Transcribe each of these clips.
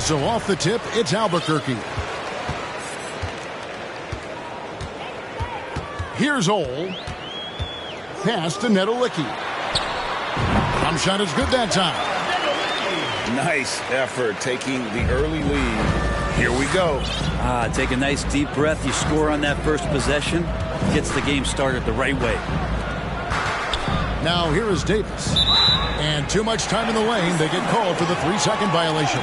So off the tip, it's Albuquerque. Here's Ole. Pass to Nedolicki. Jump shot is good that time. Nice effort taking the early lead. Here we go. Take a nice deep breath. You score on that first possession. Gets the game started the right way. Now here is Davis. And too much time in the lane. They get called for the 3-second violation.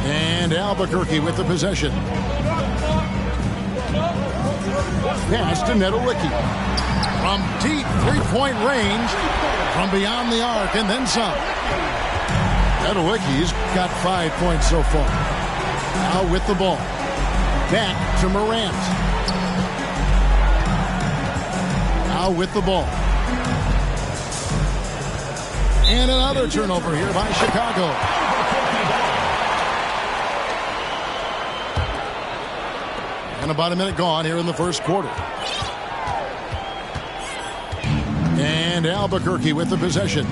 And Albuquerque with the possession. Pass to Nedolicki. From deep three-point range. From beyond the arc and then some. Nedolicki's got 5 points so far. Now with the ball. Back to Morant. Now with the ball. And another turnover here by Chicago. And about a minute gone here in the first quarter. And Albuquerque with the possession.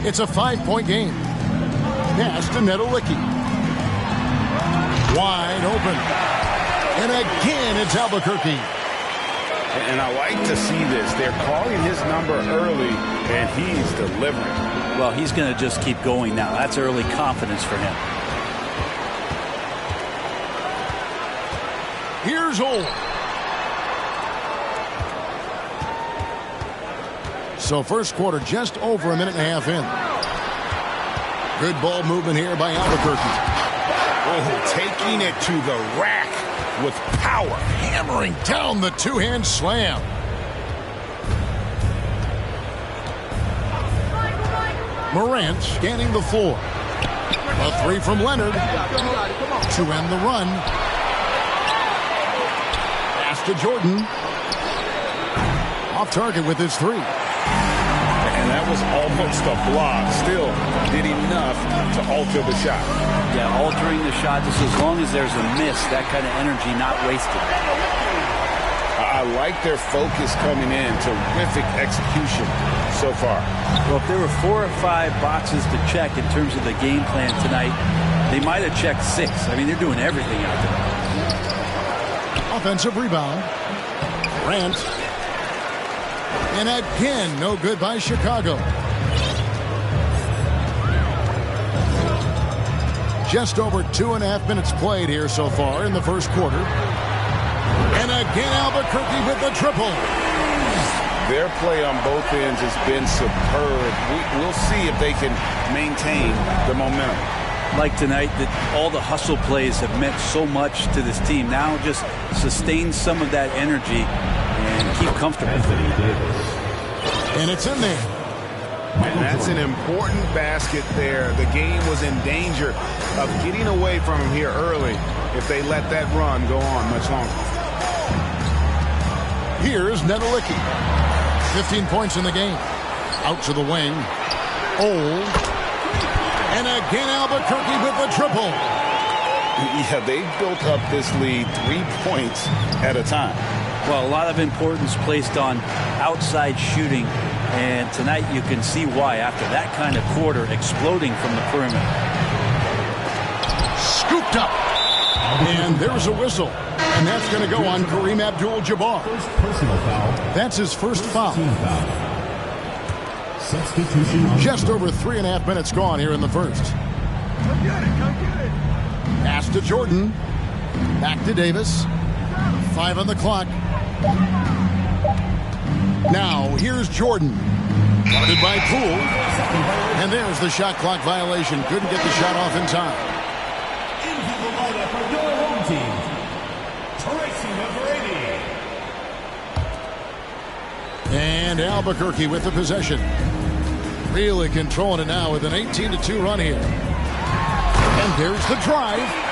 It's a 5-point game. Pass to Nedolicki. Wide open. And again, it's Albuquerque. And I like to see this. They're calling his number early, and he's delivering. Well, he's going to just keep going now. That's early confidence for him. Here's Ole. So first quarter just over a minute and a half in. Good ball movement here by Albuquerque. Oh, taking it to the rack with power. Hammering down the two-hand slam. Morant scanning the floor. A three from Leonard to end the run. Pass to Jordan. Off target with his three. And that was almost a block. Still did enough to alter the shot. Yeah, altering the shot just as long as there's a miss. That kind of energy not wasted. I like their focus coming in. Terrific execution so far. Well, if there were 4 or 5 boxes to check in terms of the game plan tonight, they might have checked 6. I mean, they're doing everything out there. Offensive rebound. Grant. And again, no good by Chicago. Just over 2.5 minutes played here so far in the first quarter. And again, Albuquerque with the triple. Their play on both ends has been superb. We'll see if they can maintain the momentum. Like tonight, that all the hustle plays have meant so much to this team. Now just sustain some of that energy and keep comfortable. And it's in there. And that's an important basket there. The game was in danger of getting away from him here early if they let that run go on much longer. Here's Nedolicki. 15 points in the game. Out to the wing. Ole. And again, Albuquerque with the triple. Yeah, they built up this lead 3 points at a time. Well, a lot of importance placed on outside shooting. And tonight you can see why after that kind of quarter exploding from the perimeter. Scooped up. And there's a whistle. And that's going to go on Kareem Abdul-Jabbar. That's his first foul. Just over 3.5 minutes gone here in the first. Pass to Jordan. Back to Davis. 5 on the clock. Now, here's Jordan. Guarded by Poole. And there's the shot clock violation. Couldn't get the shot off in time. And Albuquerque with the possession. Really controlling it now with an 18-2 run here. And there's the drive.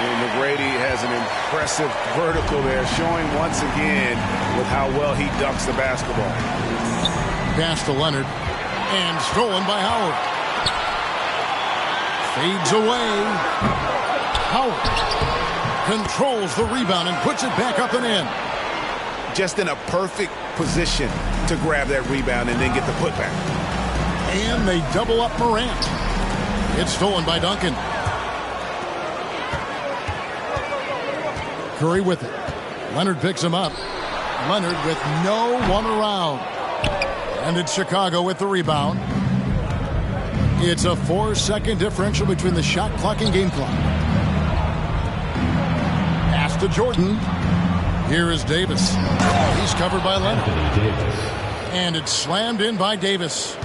And McGrady has an impressive vertical there, showing once again with how well he dunks the basketball. Pass to Leonard. And stolen by Howard. Fades away. Howard controls the rebound and puts it back up and in. Just in a perfect position to grab that rebound and then get the putback. And they double up Morant. It's stolen by Duncan. Curry with it. Leonard picks him up. Leonard with no one around. And it's Chicago with the rebound. It's a 4-second differential between the shot clock and game clock. Pass to Jordan. Here is Davis. He's covered by Leonard. And it's slammed in by Davis.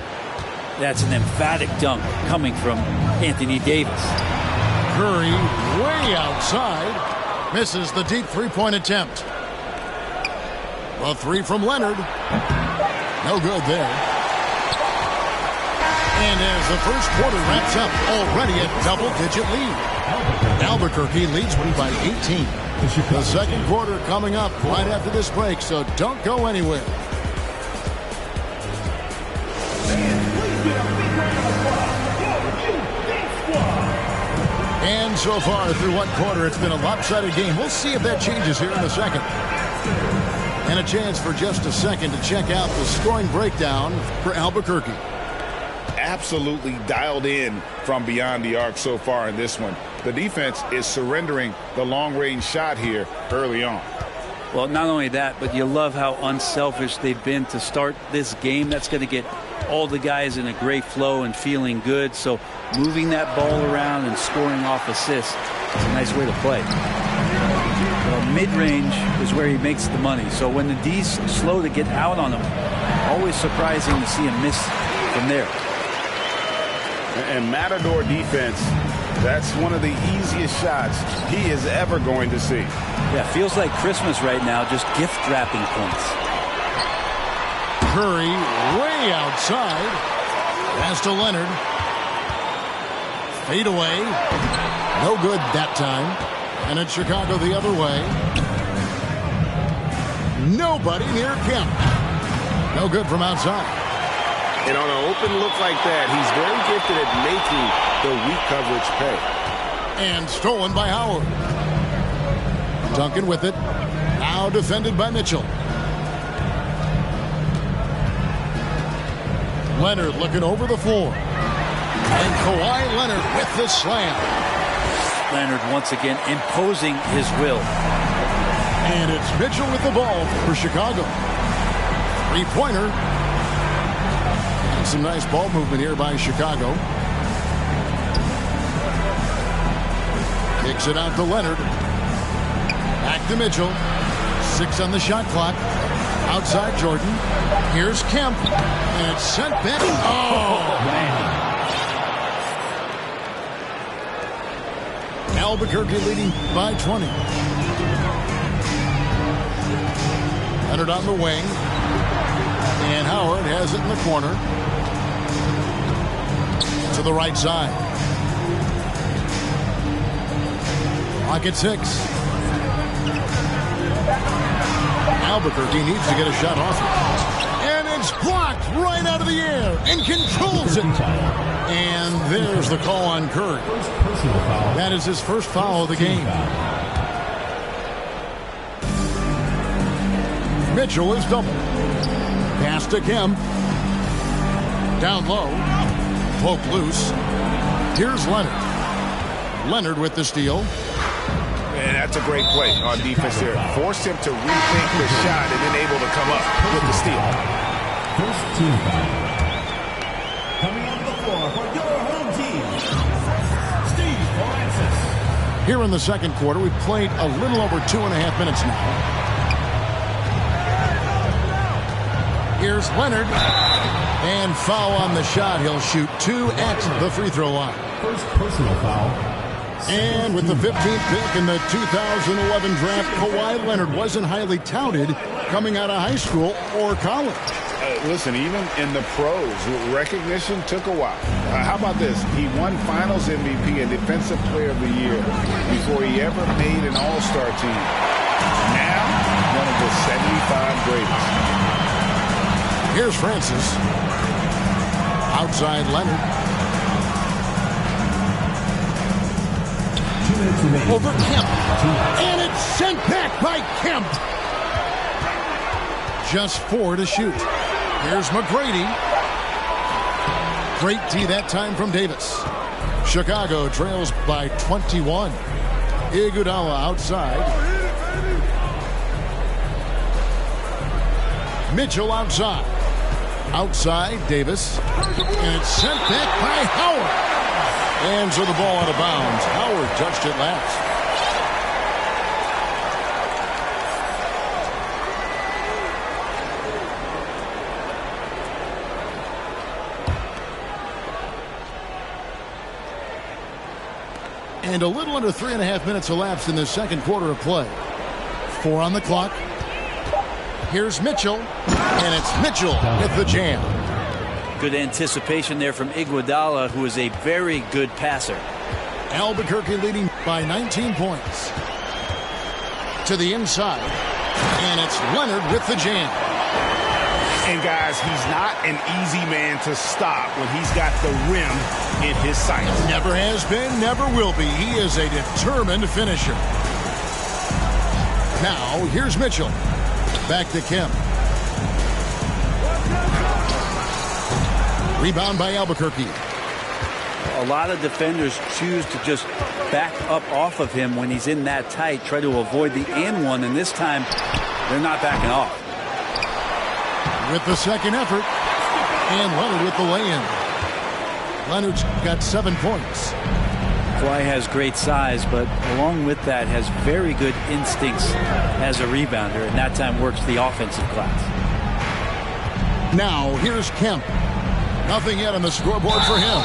That's an emphatic dunk coming from Anthony Davis. Curry way outside. Misses the deep three-point attempt. A three from Leonard. No good there. And as the first quarter wraps up, already a double-digit lead. Albuquerque leads by 18. The second quarter coming up right after this break, so don't go anywhere. And so far through one quarter, it's been a lopsided game. We'll see if that changes here in a second. And a chance for just a second to check out the scoring breakdown for Albuquerque. Absolutely dialed in from beyond the arc so far in this one. The defense is surrendering the long-range shot here early on. Well, not only that, but you love how unselfish they've been to start this game. That's going to get all the guys in a great flow and feeling good. So moving that ball around and scoring off assists is a nice way to play. Well, mid-range is where he makes the money. So when the D's slow to get out on him, always surprising to see him miss from there. And Matador defense, that's one of the easiest shots he is ever going to see. Yeah, feels like Christmas right now, just gift wrapping points. Curry way outside. Pass to Leonard. Fade away. No good that time. And it's Chicago the other way. Nobody near Kemp. No good from outside. And on an open look like that, he's very gifted at making the weak coverage pay. And stolen by Howard. Duncan with it. Now defended by Mitchell. Leonard looking over the floor. And Kawhi Leonard with the slam. Leonard once again imposing his will. And it's Mitchell with the ball for Chicago. Three-pointer. Some nice ball movement here by Chicago. Kicks it out to Leonard. Back to Mitchell. 6 on the shot clock. Outside Jordan. Here's Kemp. And it's sent back. Oh, man. Albuquerque leading by 20. Leonard on the wing. And Howard has it in the corner. To the right side. Clock at 6. Albuquerque needs to get a shot off it. And it's blocked right out of the air and controls it. And there's the call on Curry. That is his first foul of the game. Mitchell is double. Pass to Kemp. Down low. Poke loose. Here's Leonard. Leonard with the steal. And that's a great play on defense there. Forced him to rethink the shot and then able to come up with the steal. First team foul. Coming on the floor for your home team, Steve Francis. Here in the second quarter, we've played a little over 2.5 minutes now. Here's Leonard. And foul on the shot. He'll shoot 2 at the free throw line. First personal foul. And with the 15th pick in the 2011 draft, Kawhi Leonard wasn't highly touted coming out of high school or college. Listen, even in the pros, recognition took a while. How about this? He won Finals MVP and Defensive Player of the Year before he ever made an All-Star team. Now, one of the 75 greatest. Here's Francis. Outside Leonard. Over Kemp. And it's sent back by Kemp. Just 4 to shoot. Here's McGrady. Great D that time from Davis. Chicago trails by 21. Iguodala outside. Mitchell outside. Outside, Davis. And it's sent back by Howard. And so the ball out of bounds. Howard touched it last. And a little under 3.5 minutes elapsed in the second quarter of play. 4 on the clock. Here's Mitchell. And it's Mitchell with the jam. Good anticipation there from Iguodala, who is a very good passer. Albuquerque leading by 19 points. To the inside. And it's Leonard with the jam. And guys, he's not an easy man to stop when he's got the rim in his sights. Never has been, never will be. He is a determined finisher. Now, here's Mitchell. Back to Kemp. Rebound by Albuquerque. A lot of defenders choose to just back up off of him when he's in that tight, try to avoid the and one, and this time they're not backing off. With the second effort, and Leonard with the lay-in. Leonard's got 7 points. Kawhi has great size, but along with that has very good instincts as a rebounder, and that time works the offensive class. Now, here's Kemp. Nothing yet on the scoreboard for him.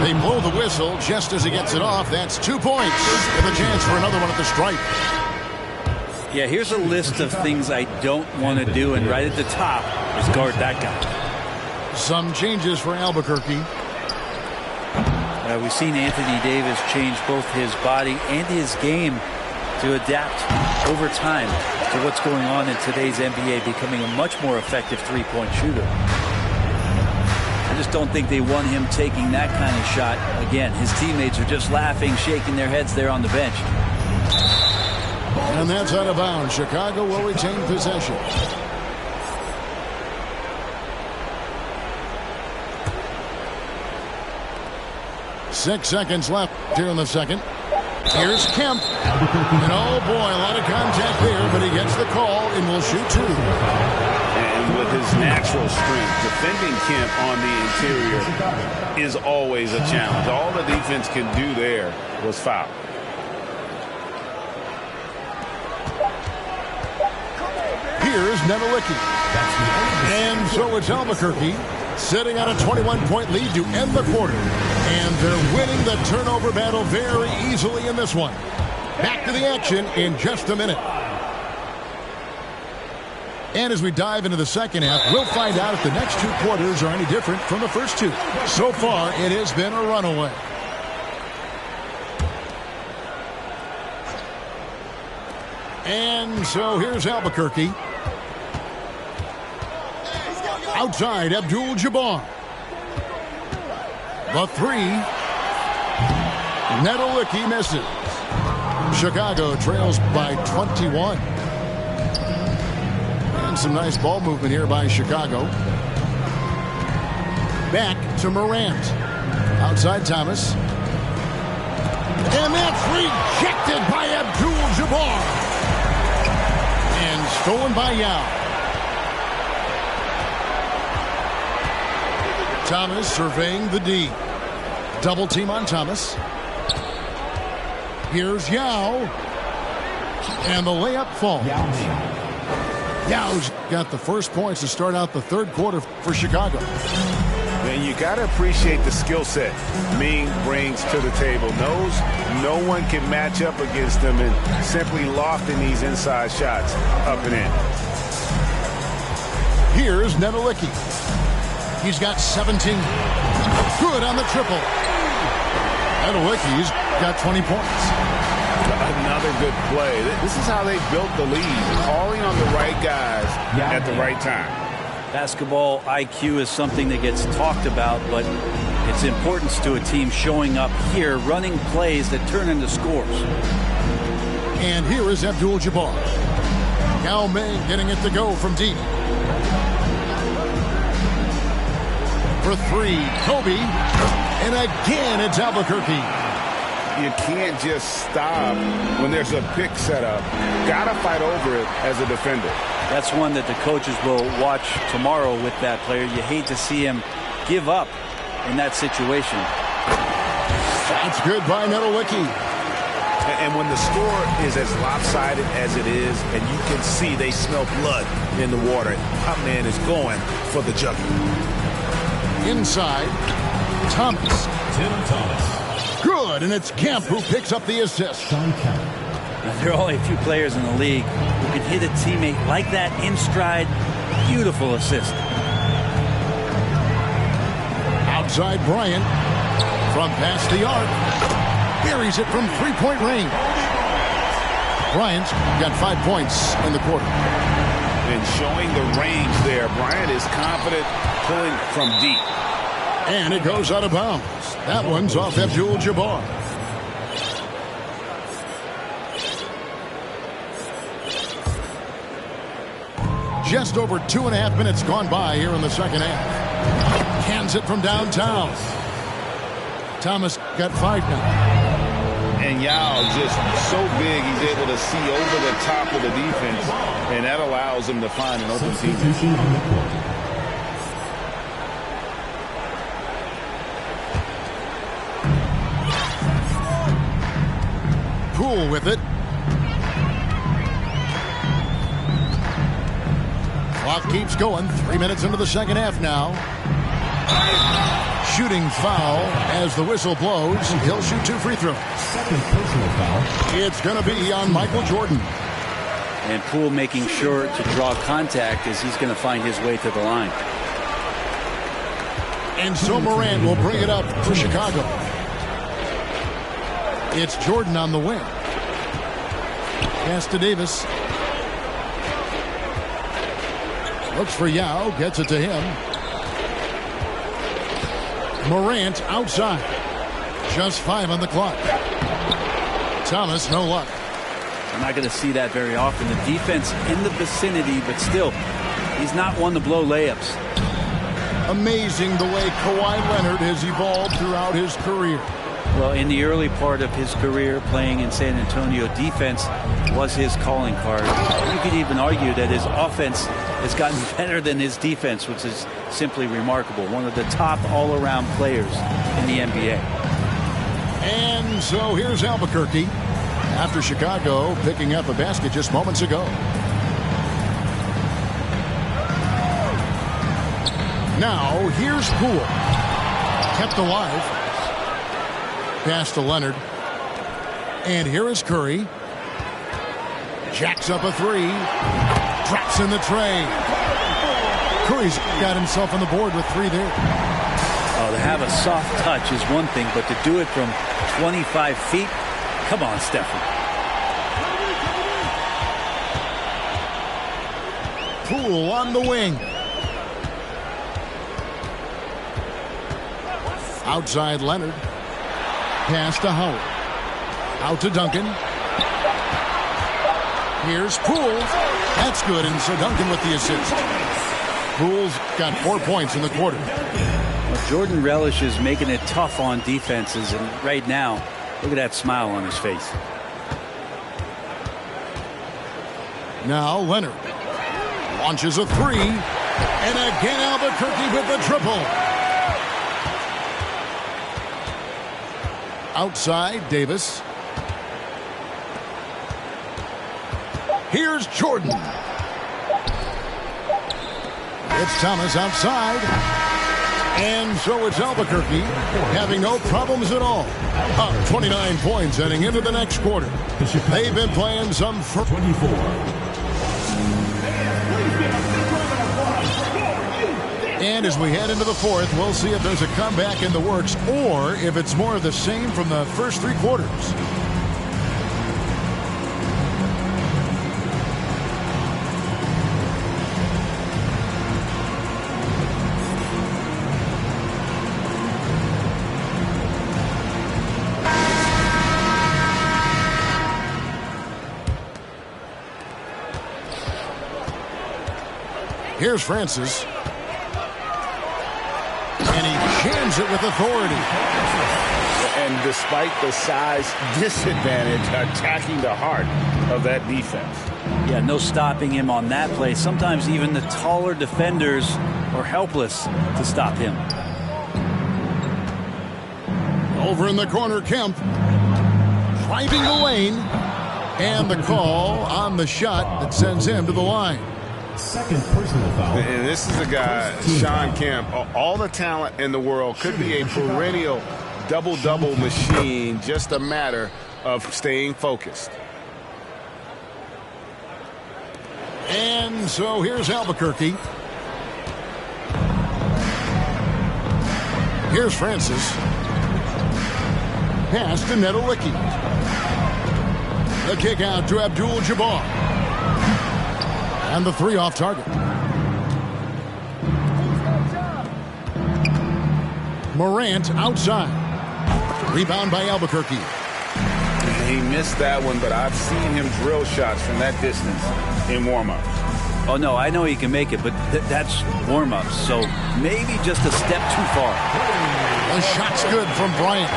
They blow the whistle just as he gets it off. That's 2 points with a chance for another one at the stripe. Yeah, here's a list of things I don't want to do, and right at the top is guard that guy. Some changes for Albuquerque. We've seen Anthony Davis change both his body and his game to adapt over time to what's going on in today's NBA, becoming a much more effective three-point shooter. I just don't think they want him taking that kind of shot. Again, his teammates are just laughing, shaking their heads there on the bench. And that's out of bounds. Chicago will retain possession. Six seconds left here in the second. Here's Kemp. And oh boy, a lot of contact there, but he gets the call and will shoot 2. And with his natural strength, defending Kemp on the interior is always a challenge. All the defense can do there was foul. Here's Nevelicki. And so it's Albuquerque sitting on a 21-point lead to end the quarter. And they're winning the turnover battle very easily in this one. Back to the action in just a minute. And as we dive into the second half, we'll find out if the next 2 quarters are any different from the first 2. So far, it has been a runaway. And so here's Albuquerque. Outside, Abdul-Jabbar. The 3. Nevelicki misses. Chicago trails by 21. And some nice ball movement here by Chicago. Back to Morant. Outside Thomas. And that's rejected by Abdul-Jabbar. And stolen by Yao. Thomas surveying the D. Double team on Thomas. Here's Yao. And the layup falls. Yao's got the first points to start out the third quarter for Chicago. And you got to appreciate the skill set Ming brings to the table. Knows no one can match up against him and simply lofting these inside shots up and in. Here's Nevelicki. He's got 17. Good on the triple. Nevelicki's got 20 points. Another good play. This is how they built the lead. Calling on the right guys at the right time. Basketball IQ is something that gets talked about, but its importance to a team showing up here, running plays that turn into scores. And here is Abdul-Jabbar. Yao Ming getting it to go from deep. For three, Kobe. And again, it's Albuquerque. You can't just stop when there's a pick set up. Got to fight over it as a defender. That's one that the coaches will watch tomorrow with that player. You hate to see him give up in that situation. That's good by Nowitzki. And when the score is as lopsided as it is, and you can see they smell blood in the water, our man is going for the jugular. Inside, Thomas. Tim Thomas. Good, and it's Kemp who picks up the assist. Sean Kemp. Now, there are only a few players in the league who can hit a teammate like that in stride. Beautiful assist. Outside Bryant. From past the arc. Buries it from three-point range. Bryant's got 5 points in the quarter. And showing the range there. Bryant is confident pulling from deep. And it goes out of bounds. That one's off Abdul-Jabbar. Just over 2.5 minutes gone by here in the second half. Cans it from downtown. Thomas got 5 now. And Yao just so big he's able to see over the top of the defense, and that allows him to find an open team. Substitution on the court. Poole with it. Clock keeps going. 3 minutes into the second half now. Shooting foul as the whistle blows. He'll shoot 2 free throws. Second personal foul. It's going to be on Michael Jordan. And Poole making sure to draw contact as he's going to find his way to the line. And so Morant will bring it up for Chicago. It's Jordan on the wing. Pass to Davis. Looks for Yao. Gets it to him. Morant outside. Just 5 on the clock. Thomas, no luck. I'm not going to see that very often. The defense in the vicinity, but still, he's not one to blow layups. Amazing the way Kawhi Leonard has evolved throughout his career. Well, in the early part of his career playing in San Antonio, defense was his calling card. You could even argue that his offense has gotten better than his defense, which is simply remarkable. One of the top all-around players in the NBA. And so here's Albuquerque after Chicago picking up a basket just moments ago. Now here's Poole. Kept alive. Pass to Leonard. And here is Curry. Jacks up a 3. Drops in the tray. Curry's got himself on the board with 3 there. Oh, to have a soft touch is one thing, but to do it from 25 feet, come on, Stephen. Poole on the wing. Outside Leonard. Pass to Howard. Out to Duncan. Here's Poole. That's good, and so Duncan with the assist. Poole's got 4 points in the quarter. Well, Jordan relishes making it tough on defenses, and right now, look at that smile on his face. Now Leonard launches a 3, and again Albuquerque with the triple. Outside Davis. Here's Jordan. It's Thomas outside. And so it's Albuquerque having no problems at all. Up 29 points heading into the next quarter. They've been playing some 24. And as we head into the fourth, we'll see if there's a comeback in the works or if it's more of the same from the first 3 quarters. Here's Francis. And he jams it with authority. And despite the size disadvantage, attacking the heart of that defense. Yeah, no stopping him on that play. Sometimes even the taller defenders are helpless to stop him. Over in the corner, Kemp. Driving the lane. And the call on the shot that sends him to the line. Second personal foul. And this is the guy, Sean Kemp. All the talent in the world, could be a perennial double-double machine, just a matter of staying focused. And so here's Albuquerque. Here's Francis. Pass to Nedolicki. The kick out to Abdul-Jabbar. And the three off target. Morant outside. Rebound by Albuquerque. He missed that one, but I've seen him drill shots from that distance in warm-ups. Oh, no, I know he can make it, but that's warm-ups, so maybe just a step too far. The shot's good from Bryant.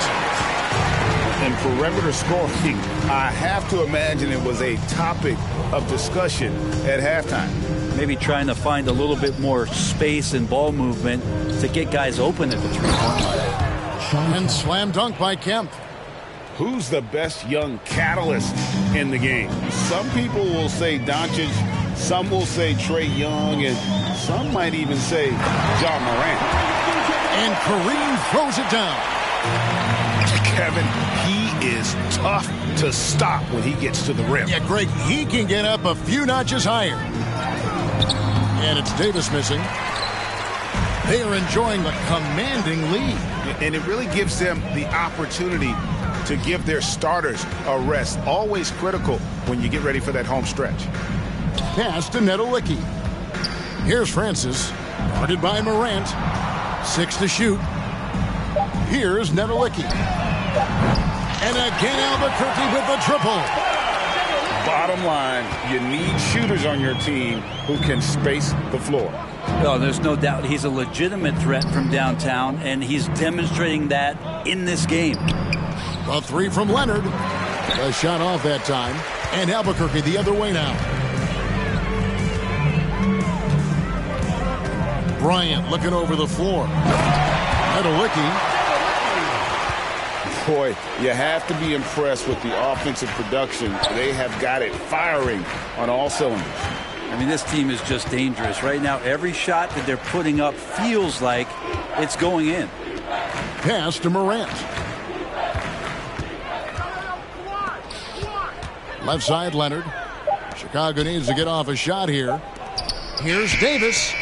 And perimeter scoring, I have to imagine it was a topic of discussion at halftime. Maybe trying to find a little bit more space and ball movement to get guys open at the three-point line. And slam dunk by Kemp. Who's the best young catalyst in the game? Some people will say Doncic, some will say Trae Young, and some might even say Ja Morant. And Kareem throws it down. Kevin, he is tough to stop when he gets to the rim. Yeah, Greg, he can get up a few notches higher. And it's Davis missing. They are enjoying a commanding lead. And it really gives them the opportunity to give their starters a rest. Always critical when you get ready for that home stretch. Pass to Nedolicki. Here's Francis. Guarded by Morant. 6 to shoot. Here's Nedolicki. And again Albuquerque with the triple. Bottom line, you need shooters on your team who can space the floor. Oh, there's no doubt he's a legitimate threat from downtown, and he's demonstrating that in this game. A three from Leonard. A shot off that time. And Albuquerque the other way now. Bryant looking over the floor. Nedolicki. Boy, you have to be impressed with the offensive production. They have got it firing on all cylinders. I mean, this team is just dangerous. Right now, every shot that they're putting up feels like it's going in. Pass to Morant. Left side, Leonard. Chicago needs to get off a shot here. Here's Davis.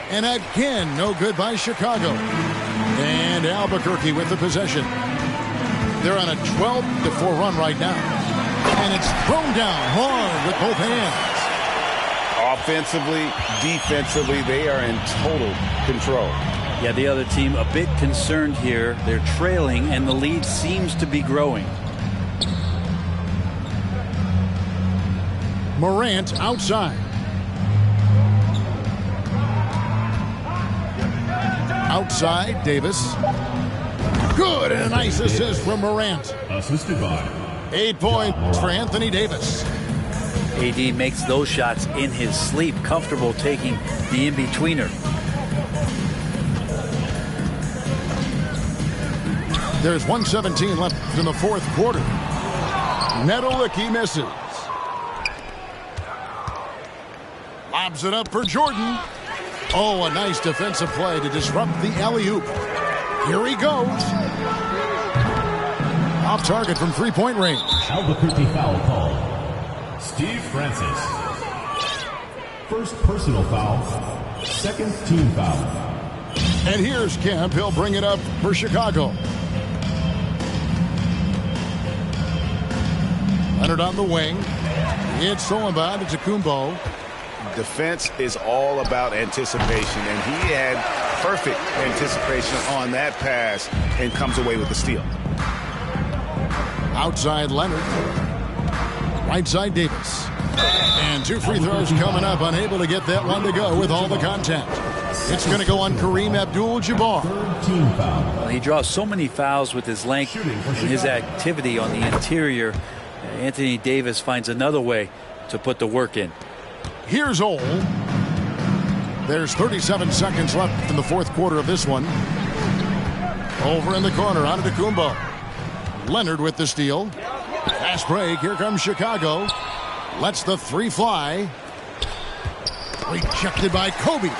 And again, no good by Chicago. And Albuquerque with the possession. They're on a 12-4 run right now. And it's thrown down hard with both hands. Offensively, defensively, they are in total control. Yeah, the other team a bit concerned here. They're trailing, and the lead seems to be growing. Morant outside. Outside, Davis. Good, and a nice assist from Morant. Assisted by 8 points for Anthony Davis. AD makes those shots in his sleep, comfortable taking the in-betweener. There's 1:17 left in the fourth quarter. Nedolicki misses. Lobs it up for Jordan. Oh, a nice defensive play to disrupt the alley-oop. Here he goes. Off target from three-point range. Albuquerque foul call. Steve Francis. First personal foul. Second team foul. And here's Kemp. He'll bring it up for Chicago. Leonard on the wing. It's Solomon to Kumbo. Defense is all about anticipation, and he had perfect anticipation on that pass and comes away with the steal. Outside Leonard. Right side Davis. And 2 free throws coming up. Unable to get that one to go with all the contact. It's going to go on Kareem Abdul-Jabbar. Well, he draws so many fouls with his length and his activity on the interior. Anthony Davis finds another way to put the work in. Here's Ole. There's 37 seconds left in the fourth quarter of this one. Over in the corner, Antetokounmpo. Leonard with the steal. Fast break. Here comes Chicago. Lets the three fly. Rejected by Kobe.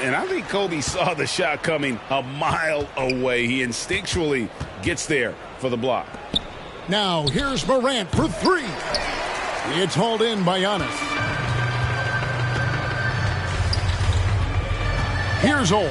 And I think Kobe saw the shot coming a mile away. He instinctually gets there for the block. Now here's Morant for three. It's hauled in by Giannis. Here's Ole.